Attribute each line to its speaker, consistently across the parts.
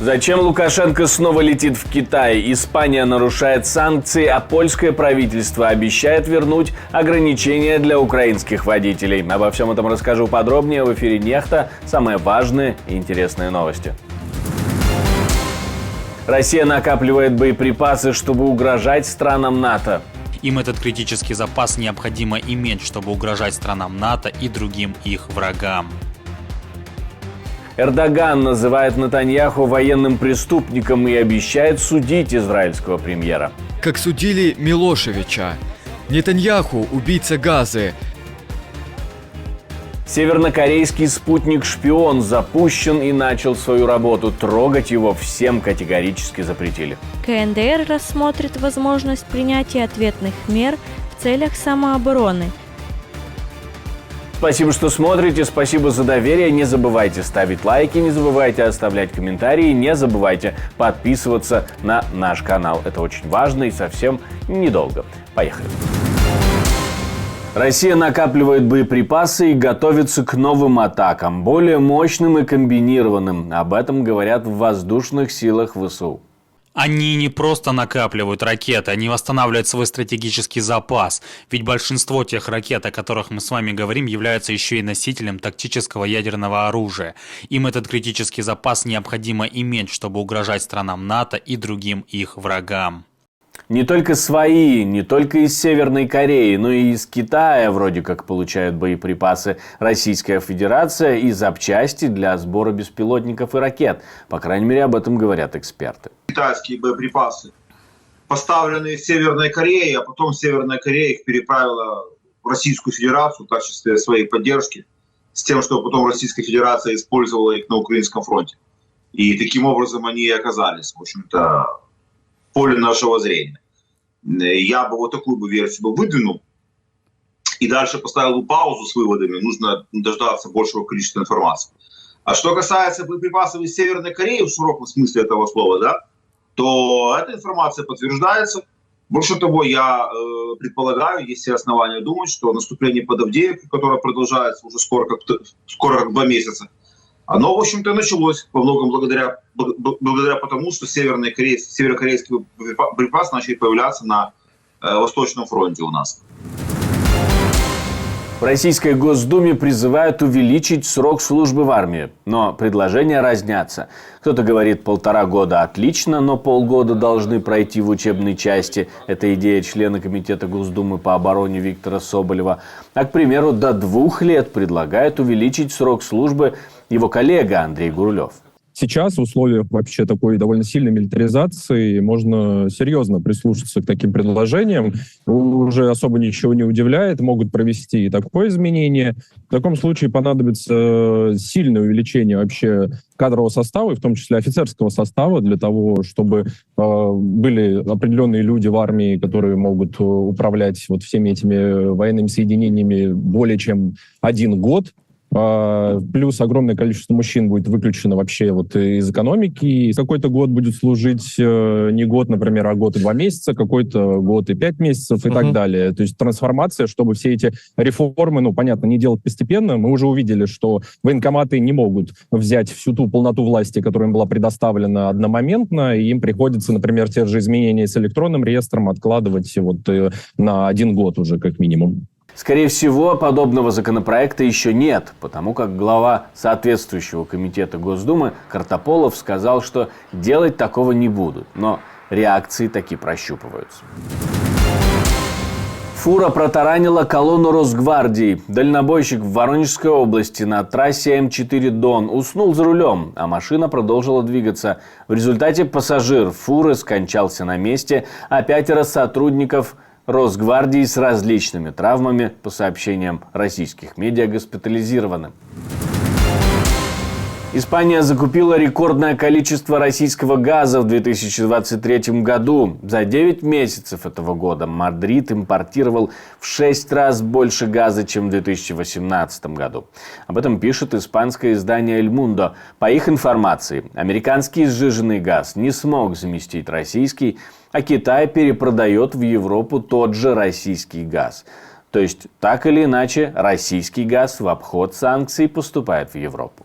Speaker 1: Зачем Лукашенко снова летит в Китай? Испания нарушает санкции, а польское правительство обещает вернуть ограничения для украинских водителей. Обо всем этом расскажу подробнее в эфире «Нехта». Самые важные и интересные новости. Россия накапливает боеприпасы, чтобы угрожать странам НАТО.
Speaker 2: Им этот критический запас необходимо иметь, чтобы угрожать странам НАТО и другим их врагам.
Speaker 1: Эрдоган называет Нетаньяху военным преступником и обещает судить израильского премьера.
Speaker 3: Как судили Милошевича. Нетаньяху – убийца Газы.
Speaker 1: Севернокорейский спутник-шпион запущен и начал свою работу. Трогать его всем категорически запретили.
Speaker 4: КНДР рассмотрит возможность принятия ответных мер в целях самообороны.
Speaker 1: Спасибо, что смотрите, спасибо за доверие. Не забывайте ставить лайки, не забывайте оставлять комментарии, не забывайте подписываться на наш канал. Это очень важно и совсем недолго. Поехали. Россия накапливает боеприпасы и готовится к новым атакам, более мощным и комбинированным. Об этом говорят в воздушных силах ВСУ.
Speaker 2: Они не просто накапливают ракеты, они восстанавливают свой стратегический запас. Ведь большинство тех ракет, о которых мы с вами говорим, являются еще и носителем тактического ядерного оружия. Им этот критический запас необходимо иметь, чтобы угрожать странам НАТО и другим их врагам.
Speaker 1: Не только свои, не только из Северной Кореи, но и из Китая вроде как получают боеприпасы Российская Федерация и запчасти для сбора беспилотников и ракет. По крайней мере, об этом говорят эксперты.
Speaker 5: Китайские боеприпасы, поставленные в Северной Корее, а потом Северная Корея их переправила в Российскую Федерацию в качестве своей поддержки, с тем, чтобы потом Российская Федерация использовала их на украинском фронте. И таким образом они и оказались, в общем-то, в поле нашего зрения. Я бы вот такую бы версию выдвинул и дальше поставил бы паузу с выводами. Нужно дождаться большего количества информации. А что касается боеприпасов из Северной Кореи в широком смысле этого слова, да, то эта информация подтверждается. Больше того, я предполагаю, есть все основания думать, что наступление под Авдеевкой, которое продолжается уже скоро как 2 месяца, оно, в общем-то, началось во многом благодаря тому, что северокорейские боеприпасы начали появляться на Восточном фронте у нас.
Speaker 1: В Российской Госдуме призывают увеличить срок службы в армии, но предложения разнятся. Кто-то говорит 1,5 года отлично, но полгода должны пройти в учебной части. Это идея члена Комитета Госдумы по обороне Виктора Соболева. А, к примеру, до 2 лет предлагает увеличить срок службы его коллега Андрей Гурлев.
Speaker 6: Сейчас в условиях вообще такой довольно сильной милитаризации можно серьезно прислушаться к таким предложениям. Уже особо ничего не удивляет, могут провести и такое изменение. В таком случае понадобится сильное увеличение вообще кадрового состава, и в том числе офицерского состава, для того, чтобы были определенные люди в армии, которые могут управлять вот всеми этими военными соединениями более чем 1 год. Плюс огромное количество мужчин будет выключено вообще вот из экономики. И какой-то год будет служить не год, например, а год и 2 месяца, какой-то год и 5 месяцев и так далее. То есть трансформация, чтобы все эти реформы, понятно, не делать постепенно. Мы уже увидели, что военкоматы не могут взять всю ту полноту власти, которая им была предоставлена одномоментно, и им приходится, например, те же изменения с электронным реестром откладывать вот на 1 год уже как минимум.
Speaker 1: Скорее всего, подобного законопроекта еще нет, потому как глава соответствующего комитета Госдумы Картополов сказал, что делать такого не будут, но реакции таки прощупываются. Фура протаранила колонну Росгвардии. Дальнобойщик в Воронежской области на трассе М4 Дон уснул за рулем, а машина продолжила двигаться. В результате пассажир фуры скончался на месте, а 5 сотрудников Росгвардии с различными травмами, по сообщениям российских медиа, госпитализированы. Испания закупила рекордное количество российского газа в 2023 году. За 9 месяцев этого года Мадрид импортировал в 6 раз больше газа, чем в 2018 году. Об этом пишет испанское издание «Эль Мундо». По их информации, американский сжиженный газ не смог заместить российский, а Китай перепродает в Европу тот же российский газ. То есть, так или иначе, российский газ в обход санкций поступает в Европу.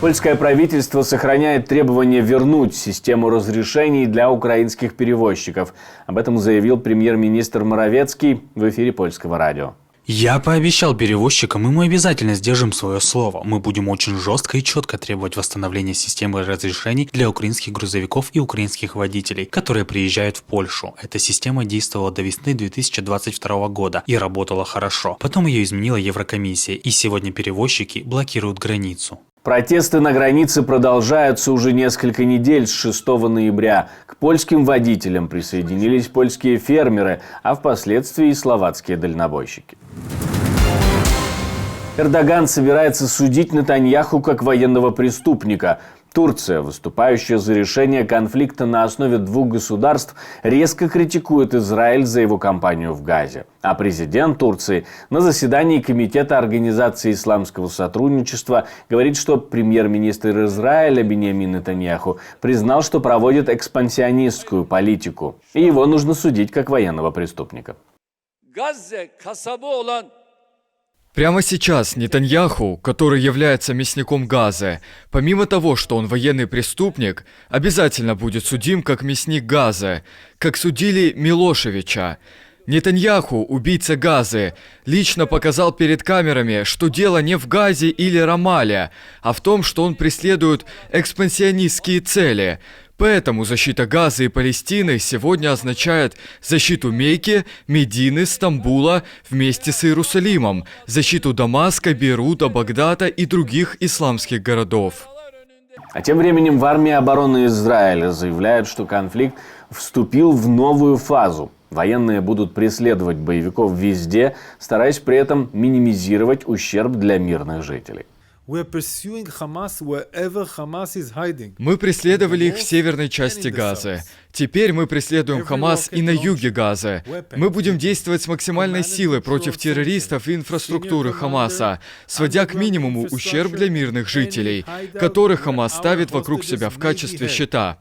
Speaker 1: Польское правительство сохраняет требование вернуть систему разрешений для украинских перевозчиков. Об этом заявил премьер-министр Моровецкий в эфире Польского радио.
Speaker 2: Я пообещал перевозчикам, и мы обязательно сдержим свое слово. Мы будем очень жестко и четко требовать восстановления системы разрешений для украинских грузовиков и украинских водителей, которые приезжают в Польшу. Эта система действовала до весны 2022 года и работала хорошо. Потом ее изменила Еврокомиссия, и сегодня перевозчики блокируют границу.
Speaker 1: Протесты на границе продолжаются уже несколько недель с 6 ноября. К польским водителям присоединились польские фермеры, а впоследствии и словацкие дальнобойщики. Эрдоган собирается судить Нетаньяху как военного преступника. Турция, выступающая за решение конфликта на основе двух государств, резко критикует Израиль за его кампанию в Газе. А президент Турции на заседании Комитета Организации исламского сотрудничества говорит, что премьер-министр Израиля Биньямин Нетаньяху признал, что проводит экспансионистскую политику. И его нужно судить как военного преступника.
Speaker 3: Прямо сейчас Нетаньяху, который является мясником Газы, помимо того, что он военный преступник, обязательно будет судим как мясник Газы, как судили Милошевича. Нетаньяху, убийца Газы, лично показал перед камерами, что дело не в Газе или Рамале, а в том, что он преследует экспансионистские цели. Поэтому защита Газы и Палестины сегодня означает защиту Мекки, Медины, Стамбула вместе с Иерусалимом, защиту Дамаска, Бейрута, Багдада и других исламских городов.
Speaker 1: А тем временем в армии обороны Израиля заявляют, что конфликт вступил в новую фазу. Военные будут преследовать боевиков везде, стараясь при этом минимизировать ущерб для мирных жителей.
Speaker 7: Мы
Speaker 3: преследовали их в северной части Газы. Теперь мы преследуем Хамас и на юге Газы. Мы будем действовать с максимальной силой против террористов и инфраструктуры Хамаса, сводя к минимуму ущерб для мирных жителей, которых Хамас ставит вокруг себя в качестве щита.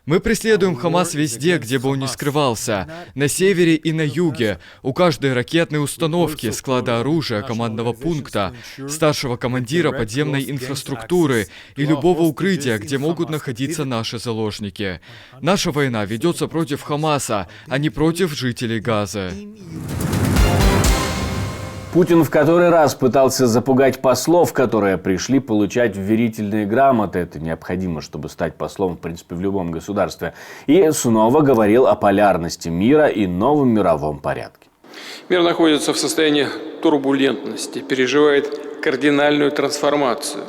Speaker 3: Мы преследуем Хамас везде, где бы он ни скрывался, на севере и на юге, у каждой ракетной установки, склада оружия, командного пункта, старшего командира подземной инфраструктуры и любого укрытия, где могут находиться наши заложники. Наша война ведется против Хамаса, а не против жителей Газы.
Speaker 1: Путин в который раз пытался запугать послов, которые пришли получать вверительные грамоты. Это необходимо, чтобы стать послом, в принципе, в любом государстве. И снова говорил о полярности мира и новом мировом порядке.
Speaker 8: Мир находится в состоянии турбулентности, переживает кардинальную трансформацию.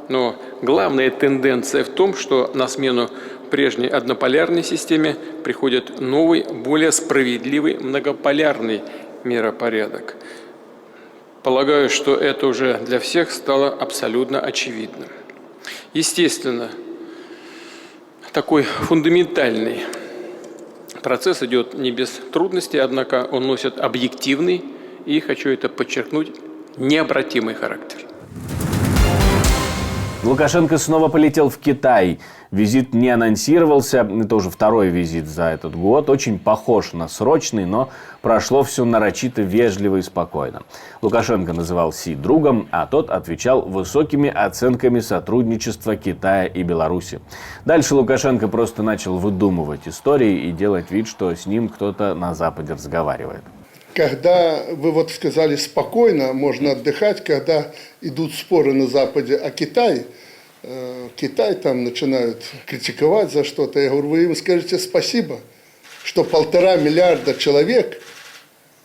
Speaker 8: Но главная тенденция в том, что на смену прежней однополярной системе приходит новый, более справедливый, многополярный миропорядок. Полагаю, что это уже для всех стало абсолютно очевидным. Естественно, такой фундаментальный процесс идет не без трудностей, однако он носит объективный и, хочу это подчеркнуть, необратимый характер.
Speaker 1: Лукашенко снова полетел в Китай. Визит не анонсировался. Это уже второй визит за этот год. Очень похож на срочный, но прошло все нарочито вежливо и спокойно. Лукашенко называл Си другом, а тот отвечал высокими оценками сотрудничества Китая и Беларуси. Дальше Лукашенко просто начал выдумывать истории и делать вид, что с ним кто-то на Западе разговаривает.
Speaker 9: Когда вы вот сказали спокойно, можно отдыхать, когда идут споры на Западе о Китае, Китай там начинают критиковать за что-то, я говорю, вы им скажете спасибо, что 1,5 миллиарда человек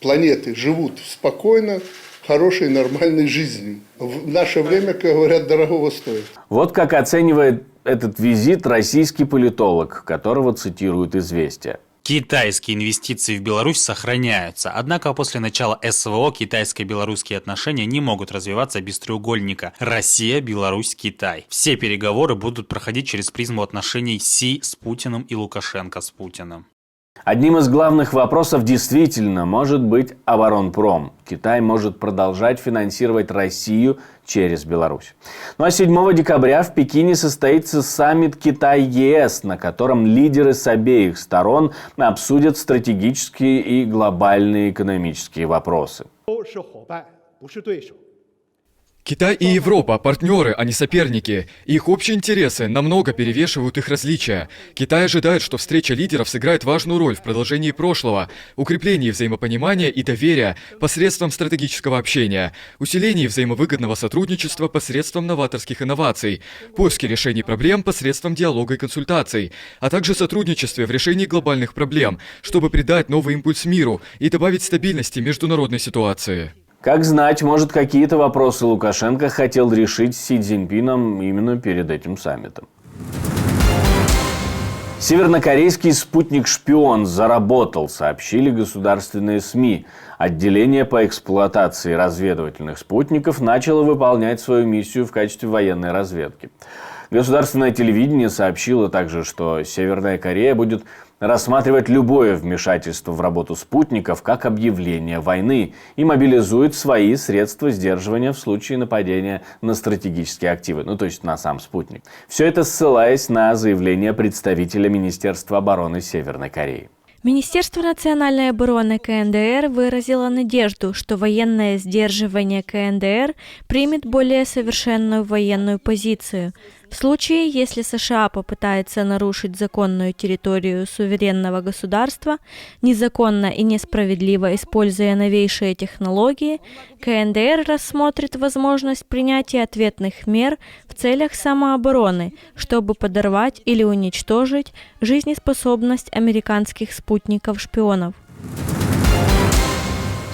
Speaker 9: планеты живут спокойно, хорошей, нормальной жизнью. В наше время, как говорят, дорогого стоит.
Speaker 1: Вот как оценивает этот визит российский политолог, которого цитирует «Известия».
Speaker 2: Китайские инвестиции в Беларусь сохраняются, однако после начала СВО китайско-белорусские отношения не могут развиваться без треугольника Россия, Беларусь, Китай. Все переговоры будут проходить через призму отношений Си с Путиным и Лукашенко с Путиным.
Speaker 1: Одним из главных вопросов действительно может быть оборонпром. Китай может продолжать финансировать Россию через Беларусь. Ну а 7 декабря в Пекине состоится саммит Китай-ЕС, на котором лидеры с обеих сторон обсудят стратегические и глобальные экономические вопросы.
Speaker 3: Китай и Европа – партнеры, а не соперники. Их общие интересы намного перевешивают их различия. Китай ожидает, что встреча лидеров сыграет важную роль в продолжении прошлого, укреплении взаимопонимания и доверия посредством стратегического общения, усилении взаимовыгодного сотрудничества посредством новаторских инноваций, поиске решений проблем посредством диалога и консультаций, а также сотрудничестве в решении глобальных проблем, чтобы придать новый импульс миру и добавить стабильности международной ситуации.
Speaker 1: Как знать, может, какие-то вопросы Лукашенко хотел решить с Си Цзиньпином именно перед этим саммитом. Севернокорейский спутник-шпион заработал, сообщили государственные СМИ. Отделение по эксплуатации разведывательных спутников начало выполнять свою миссию в качестве военной разведки. Государственное телевидение сообщило также, что Северная Корея будет рассматривать любое вмешательство в работу спутников как объявление войны и мобилизует свои средства сдерживания в случае нападения на стратегические активы, то есть на сам спутник. Все это ссылаясь на заявление представителя Министерства обороны Северной Кореи.
Speaker 4: Министерство национальной обороны КНДР выразило надежду, что военное сдерживание КНДР примет более совершенную военную позицию. В случае, если США попытается нарушить законную территорию суверенного государства, незаконно и несправедливо используя новейшие технологии, КНДР рассмотрит возможность принятия ответных мер в целях самообороны, чтобы подорвать или уничтожить жизнеспособность американских спутников-шпионов.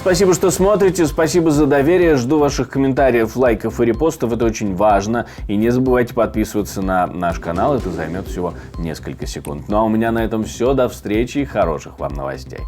Speaker 1: Спасибо, что смотрите, спасибо за доверие, жду ваших комментариев, лайков и репостов, это очень важно. И не забывайте подписываться на наш канал, это займет всего несколько секунд. Ну а у меня на этом все, до встречи и хороших вам новостей.